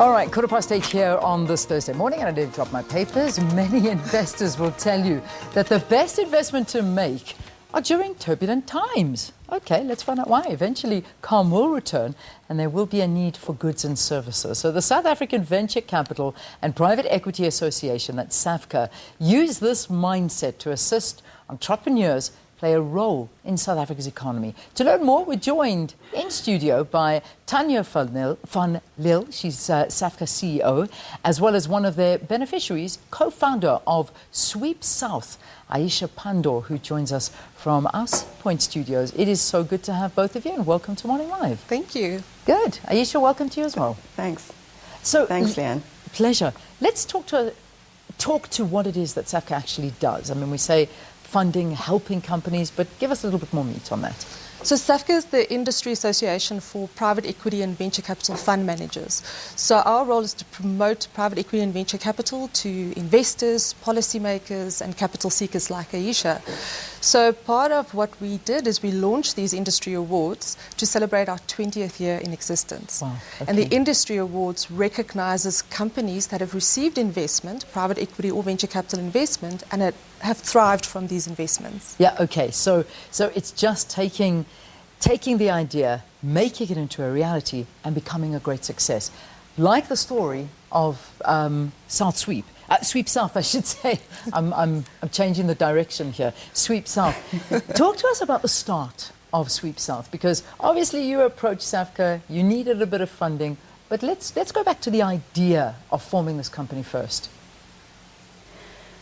All right, 8:15 here on this Thursday morning, and I did drop my papers. Many investors will tell you that the best investment to make are during turbulent times. Okay, let's find out why. Eventually, calm will return, and there will be a need for goods and services. So the South African Venture Capital and Private Equity Association, that's SAVCA, use this mindset to assist entrepreneurs play a role in South Africa's economy. To learn more, we're joined in studio by Tanya van Lill, she's SAVCA CEO, as well as one of their beneficiaries, co-founder of Sweep South, Aisha Pandor, who joins us from Us Point Studios. It is so good to have both of you, and welcome to Morning Live. Thank you. Good. Aisha, welcome to you as well. Thanks. So, thanks, Leanne. Pleasure. Let's talk to what it is that SAVCA actually does. I mean, we say funding, helping companies, but give us a little bit more meat on that. So SAVCA is the industry association for private equity and venture capital fund managers. So our role is to promote private equity and venture capital to investors, policymakers, and capital seekers like Aisha. So part of what we did is we launched these industry awards to celebrate our 20th year in existence. Wow, okay. And the industry awards recognizes companies that have received investment, private equity or venture capital investment, and have thrived from these investments. Yeah, okay. So it's just taking the idea, making it into a reality, and becoming a great success. Like the story of Sweep South, I should say. I'm changing the direction here. Sweep South. Talk to us about the start of Sweep South, because obviously you approached SAVCA, you needed a bit of funding, but let's go back to the idea of forming this company first.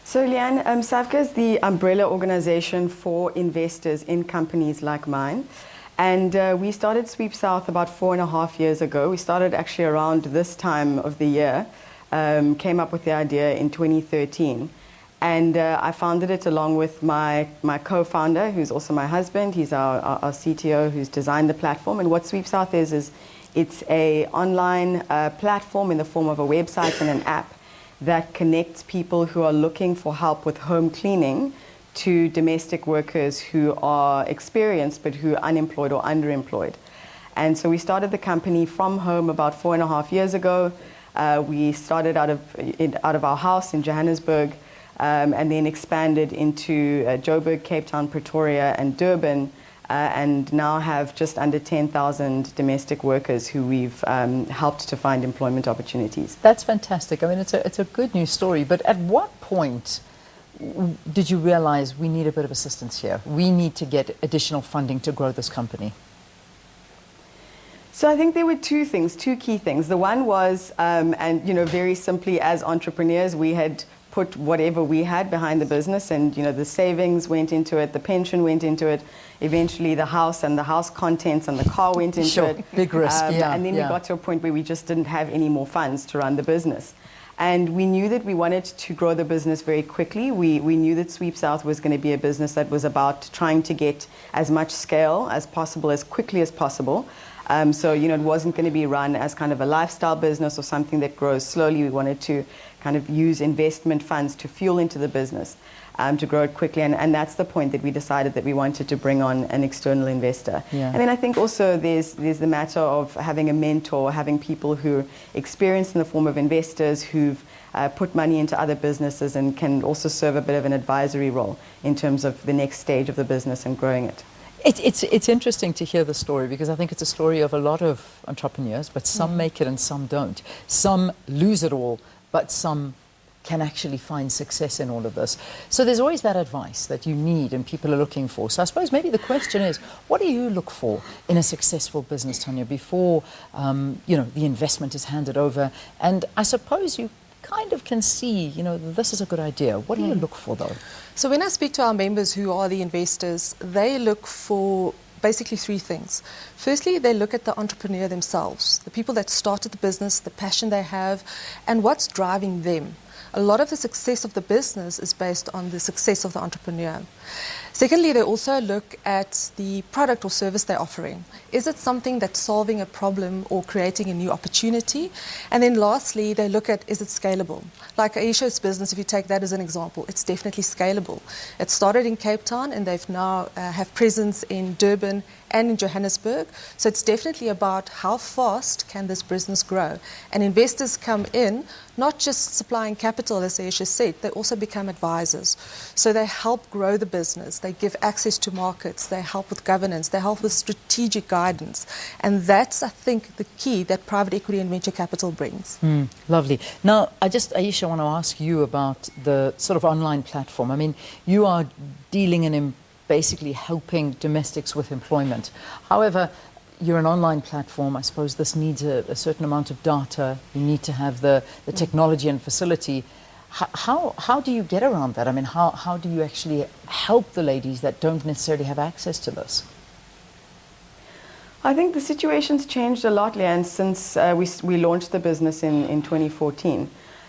So, Leanne, SAVCA is the umbrella organization for investors in companies like mine. And we started Sweep South about 4.5 years ago. We started actually around this time of the year, came up with the idea in 2013. And I founded it along with my co-founder, who's also my husband. He's our CTO, who's designed the platform. And what Sweep South is it's a online platform in the form of a website and an app that connects people who are looking for help with home cleaning to domestic workers who are experienced but who are unemployed or underemployed. And so we started the company from home about 4.5 years ago. We started out of our house in Johannesburg, and then expanded into Joburg, Cape Town, Pretoria, and Durban, and now have just under 10,000 domestic workers who we've helped to find employment opportunities. That's fantastic. I mean, it's a good news story, but at what point did you realize we need a bit of assistance here? We need to get additional funding to grow this company. So I think there were two key things. The one was, and very simply, as entrepreneurs, we had put whatever we had behind the business, and the savings went into it, the pension went into it, eventually the house and the house contents and the car went into it. Big risk, And then we got to a point where we just didn't have any more funds to run the business. And we knew that we wanted to grow the business very quickly. We knew that Sweep South was going to be a business that was about trying to get as much scale as possible, as quickly as possible. So, it wasn't going to be run as kind of a lifestyle business or something that grows slowly. We wanted to kind of use investment funds to fuel into the business, to grow it quickly. And that's the point that we decided that we wanted to bring on an external investor. Yeah. And then I think also there's the matter of having a mentor, having people who are experienced in the form of investors who've put money into other businesses and can also serve a bit of an advisory role in terms of the next stage of the business and growing it. It's interesting to hear the story, because I think it's a story of a lot of entrepreneurs, but some make it and some don't. Some lose it all, but some can actually find success in all of this. So there's always that advice that you need and people are looking for. So I suppose maybe the question is, what do you look for in a successful business, Tanya, before the investment is handed over? And I suppose you kind of can see, this is a good idea. What do you look for, though? So when I speak to our members who are the investors, they look for basically three things. Firstly, they look at the entrepreneur themselves, the people that started the business, the passion they have, and what's driving them. A lot of the success of the business is based on the success of the entrepreneur. Secondly, they also look at the product or service they're offering. Is it something that's solving a problem or creating a new opportunity? And then lastly, they look at, is it scalable? Like Aisha's business, if you take that as an example, it's definitely scalable. It started in Cape Town and they've now have presence in Durban and in Johannesburg. So it's definitely about how fast can this business grow. And investors come in, not just supplying capital, as Aisha said, they also become advisors. So they help grow the business, they give access to markets, they help with governance, they help with strategic guidance. And that's, I think, the key that private equity and venture capital brings. Lovely. Now, Aisha, I want to ask you about the sort of online platform. I mean, you are dealing in basically helping domestics with employment. However, you're an online platform. I suppose this needs a certain amount of data. You need to have the technology and facility. How do you get around that? I mean, how do you actually help the ladies that don't necessarily have access to this? I think the situation's changed a lot, Leanne, since we launched the business in 2014.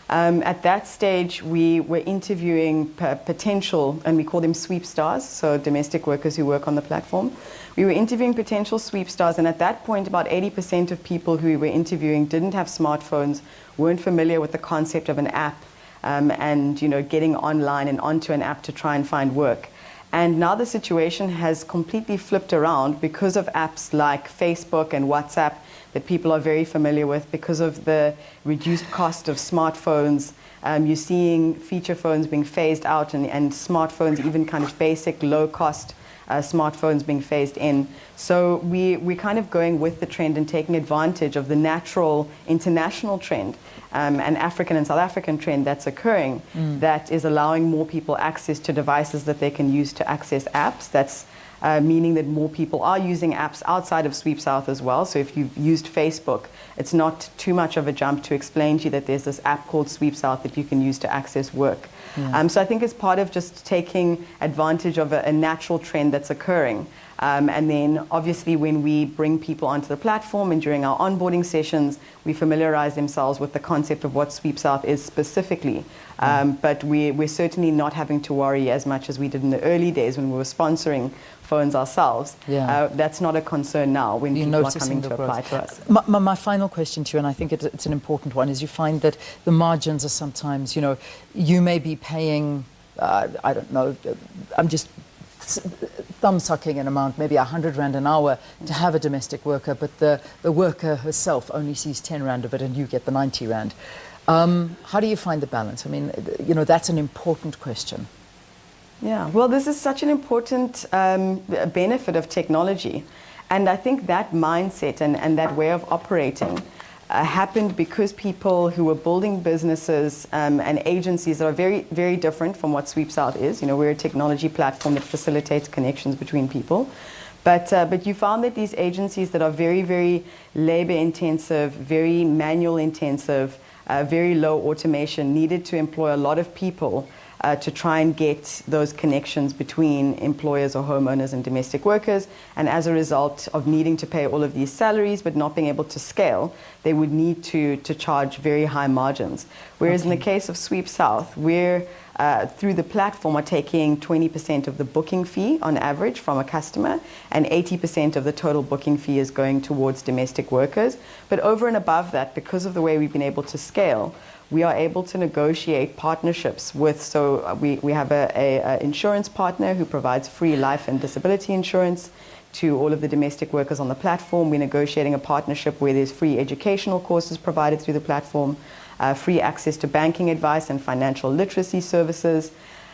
At that stage, we were interviewing potential, and we call them sweep stars, so domestic workers who work on the platform. We were interviewing potential sweep stars, and at that point, about 80% of people who we were interviewing didn't have smartphones, weren't familiar with the concept of an app, and getting online and onto an app to try and find work. And now the situation has completely flipped around because of apps like Facebook and WhatsApp that people are very familiar with, because of the reduced cost of smartphones. You're seeing feature phones being phased out and smartphones, even kind of basic low-cost smartphones being phased in. So we're kind of going with the trend and taking advantage of the natural international trend, an African and South African trend that's occurring, that is allowing more people access to devices that they can use to access apps. That's meaning that more people are using apps outside of Sweep South as well. So if you've used Facebook, it's not too much of a jump to explain to you that there's this app called Sweep South that you can use to access work. So I think it's part of just taking advantage of a natural trend that's occurring. And then obviously when we bring people onto the platform and during our onboarding sessions, we familiarize themselves with the concept of what Sweep South is specifically. But we're certainly not having to worry as much as we did in the early days when we were sponsoring phones ourselves. That's not a concern now when people are coming to apply to us. My final question to you, and I think it's an important one, is you find that the margins are sometimes, you may be paying, I don't know, I'm just thumb-sucking an amount, maybe 100 Rand an hour to have a domestic worker, but the worker herself only sees 10 Rand of it and you get the 90 Rand. How do you find the balance? I mean, that's an important question. Yeah, well, this is such an important benefit of technology. And I think that mindset and that way of operating happened because people who were building businesses and agencies that are very, very different from what Sweep South is. We're a technology platform that facilitates connections between people. But you found that these agencies that are very, very labor intensive, very manual intensive, very low automation, needed to employ a lot of people to try and get those connections between employers or homeowners and domestic workers. And as a result of needing to pay all of these salaries but not being able to scale, they would need to charge very high margins. Whereas in the case of Sweep South, we're through the platform are taking 20% of the booking fee on average from a customer, and 80% of the total booking fee is going towards domestic workers. But over and above that, because of the way we've been able to scale, we are able to negotiate partnerships with, so we have a insurance partner who provides free life and disability insurance to all of the domestic workers on the platform. We're negotiating a partnership where there's free educational courses provided through the platform, free access to banking advice and financial literacy services.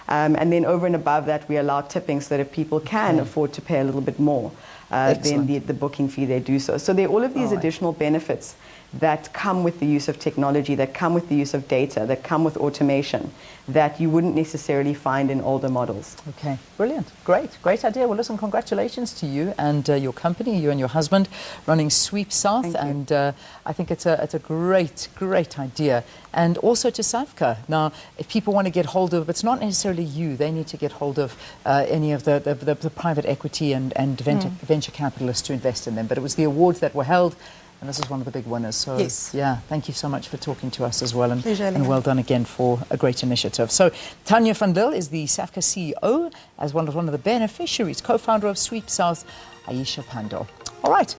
And then over and above that, we allow tipping so that if people can afford to pay a little bit more than the booking fee, they do so. So there are all of these additional benefits that come with the use of technology, that come with the use of data, that come with automation, that you wouldn't necessarily find in older models. Okay, brilliant. Great idea. Well, listen, congratulations to you and your company, you and your husband, running Sweep South. And I think it's a great idea. And also to SAVCA. Now, if people want to get hold of, it's not necessarily you, they need to get hold of any of the private equity and venture capitalists to invest in them. But it was the awards that were held And this is one of the big winners. So, Yes. yeah, thank you so much for talking to us as well. And, Pleasure, and well done again for a great initiative. So, Tanya van Lill is the SAVCA CEO, as one of the beneficiaries, co-founder of Sweep South, Aisha Pandor. All right.